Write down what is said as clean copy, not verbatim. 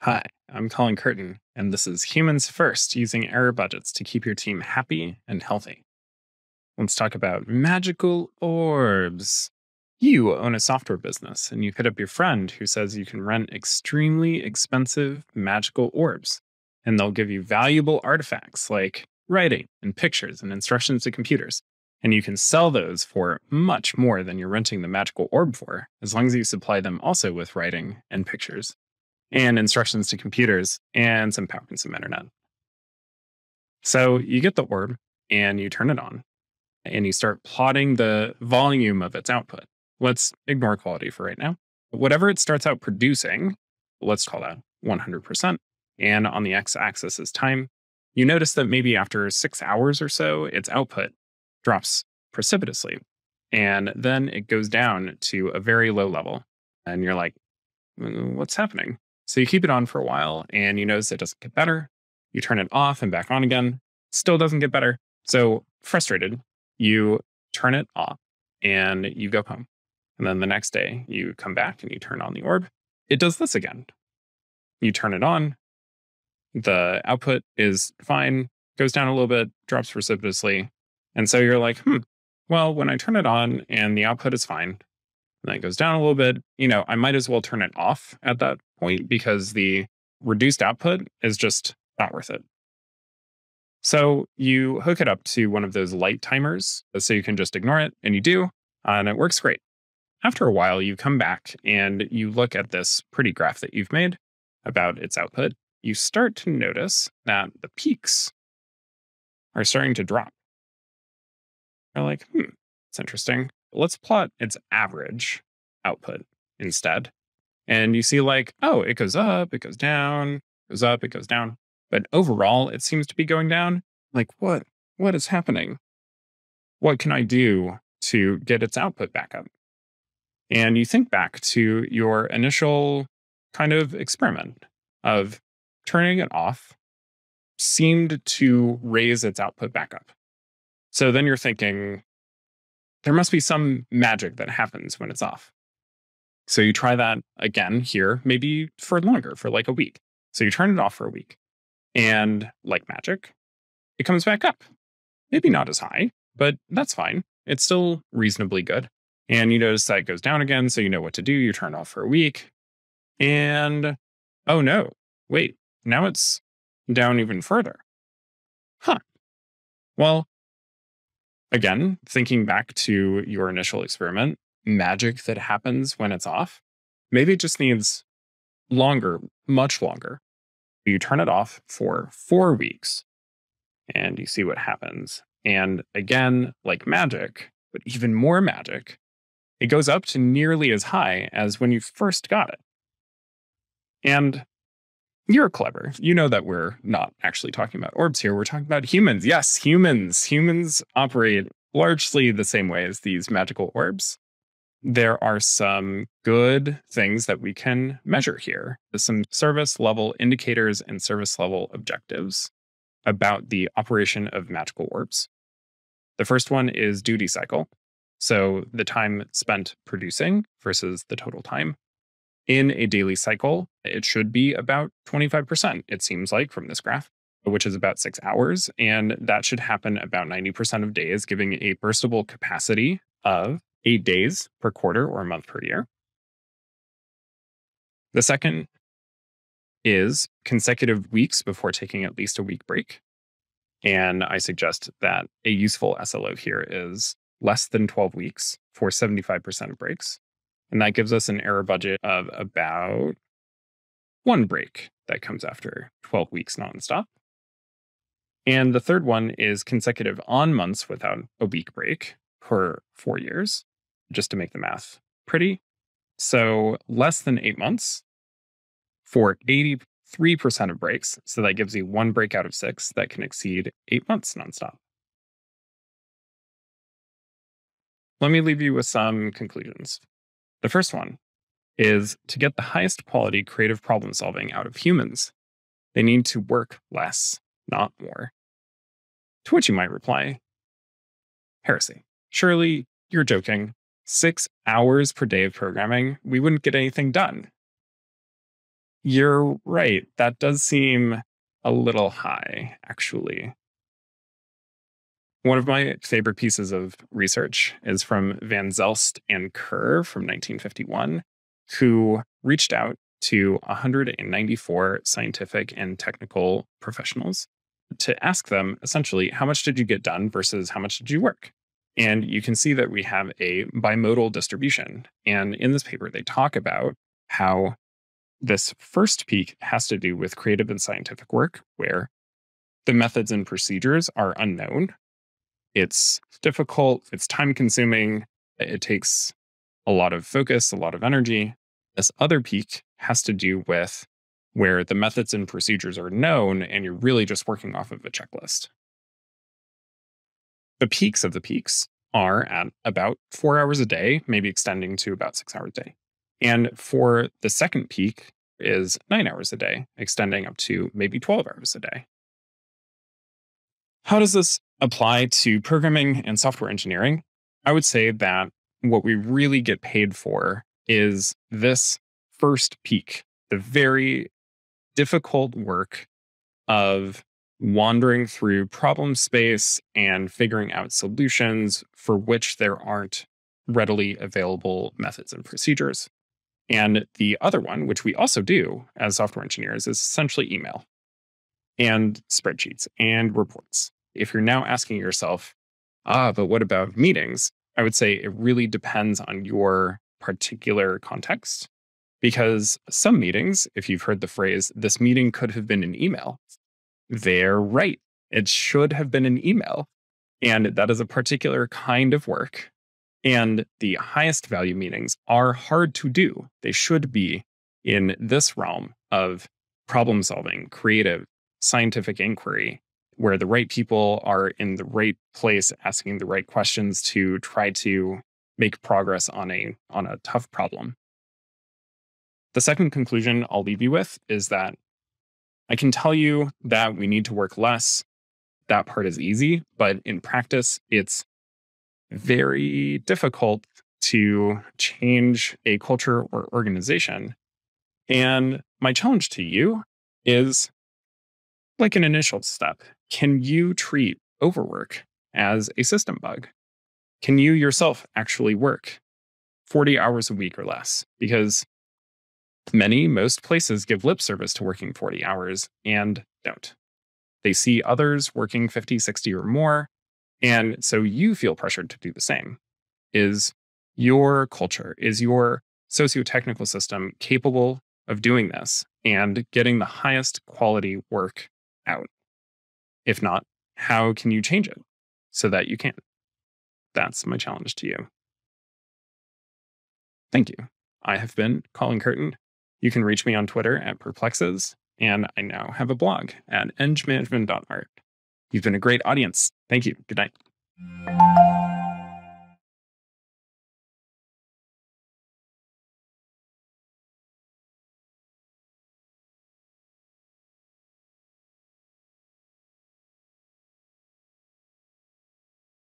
Hi, I'm Colin Curtin, and this is Humans First, using error budgets to keep your team happy and healthy. Let's talk about magical orbs. You own a software business, and you hit up your friend who says you can rent extremely expensive magical orbs, and they'll give you valuable artifacts like writing and pictures and instructions to computers. And you can sell those for much more than you're renting the magical orb for, as long as you supply them also with writing and pictures and instructions to computers and some power and some internet. So you get the orb and you turn it on and you start plotting the volume of its output. Let's ignore quality for right now. Whatever it starts out producing, let's call that 100%. And on the x axis is time. You notice that maybe after 6 hours or so, its output drops precipitously. And then it goes down to a very low level. And you're like, what's happening? So you keep it on for a while and you notice it doesn't get better. You turn it off and back on again. Still doesn't get better. So frustrated, you turn it off and you go home. And then the next day you come back and you turn on the orb. It does this again. You turn it on. The output is fine, goes down a little bit, drops precipitously. And so you're like, well, when I turn it on and the output is fine, and then it goes down a little bit, I might as well turn it off at that point because the reduced output is just not worth it. So you hook it up to one of those light timers so you can just ignore it, and you do, and it works great. After a while, you come back and you look at this pretty graph that you've made about its output. You start to notice that the peaks are starting to drop. You're like, it's interesting. Let's plot its average output instead. And you see it goes up, it goes down, goes up, it goes down. But overall, it seems to be going down. Like, what is happening? What can I do to get its output back up? And you think back to your initial kind of experiment of turning it off seemed to raise its output back up. So then you're thinking, there must be some magic that happens when it's off. So you try that again here, maybe for longer, for like a week. So you turn it off for a week. And like magic, it comes back up. Maybe not as high, but that's fine. It's still reasonably good. And you notice that it goes down again, so you know what to do. You turn it off for a week. And oh no, wait, now it's down even further. Well, again, thinking back to your initial experiment, magic that happens when it's off, maybe it just needs longer, much longer. You turn it off for 4 weeks and you see what happens. And again, like magic, but even more magic, it goes up to nearly as high as when you first got it. And you're clever. You know that we're not actually talking about orbs here. We're talking about humans. Yes, humans. Humans operate largely the same way as these magical orbs. There are some good things that we can measure here. There's some service level indicators and service level objectives about the operation of magical orbs. The first one is duty cycle. So the time spent producing versus the total time. In a daily cycle, it should be about 25%, it seems like, from this graph, which is about 6 hours. And that should happen about 90% of days, giving a burstable capacity of 8 days per quarter or a month per year. The second is consecutive weeks before taking at least a week break. And I suggest that a useful SLO here is less than 12 weeks for 75% of breaks. And that gives us an error budget of about 1 break that comes after 12 weeks nonstop. And the third one is consecutive on months without a week break per 4 years, just to make the math pretty. So less than 8 months for 83% of breaks. So that gives you 1 break out of 6 that can exceed 8 months nonstop. Let me leave you with some conclusions. The first one is to get the highest quality creative problem solving out of humans, they need to work less, not more. To which you might reply, heresy. Surely you're joking. 6 hours per day of programming, we wouldn't get anything done. You're right. That does seem a little high, actually. One of my favorite pieces of research is from Van Zelst and Kerr from 1951, who reached out to 194 scientific and technical professionals to ask them essentially, how much did you get done versus how much did you work? And you can see that we have a bimodal distribution. And in this paper, they talk about how this first peak has to do with creative and scientific work, where the methods and procedures are unknown. It's difficult, it's time consuming, it takes a lot of focus, a lot of energy. This other peak has to do with where the methods and procedures are known and you're really just working off of a checklist. The peaks of the peaks are at about 4 hours a day, maybe extending to about 6 hours a day. And for the second peak is 9 hours a day, extending up to maybe 12 hours a day. How does this apply to programming and software engineering? I would say that what we really get paid for is this first peak, the very difficult work of wandering through problem space and figuring out solutions for which there aren't readily available methods and procedures. And the other one, which we also do as software engineers, is essentially email and spreadsheets and reports. If you're now asking yourself, but what about meetings? I would say it really depends on your particular context. Because some meetings, if you've heard the phrase, this meeting could have been an email, they're right. It should have been an email. And that is a particular kind of work. And the highest value meetings are hard to do. They should be in this realm of problem solving, creative, scientific inquiry, where the right people are in the right place asking the right questions to try to make progress on a tough problem. The second conclusion I'll leave you with is that I can tell you that we need to work less. That part is easy, but in practice, it's very difficult to change a culture or organization. And my challenge to you is like an initial step. Can you treat overwork as a system bug? Can you yourself actually work 40 hours a week or less? Because most places give lip service to working 40 hours and don't. They see others working 50, 60 or more. And so you feel pressured to do the same. Is your culture, is your socio-technical system capable of doing this and getting the highest quality work out? If not, how can you change it so that you can? That's my challenge to you. Thank you. I have been Colin Curtin. You can reach me on Twitter at Perplexes, and I now have a blog at engmanagement.art. You've been a great audience. Thank you. Good night.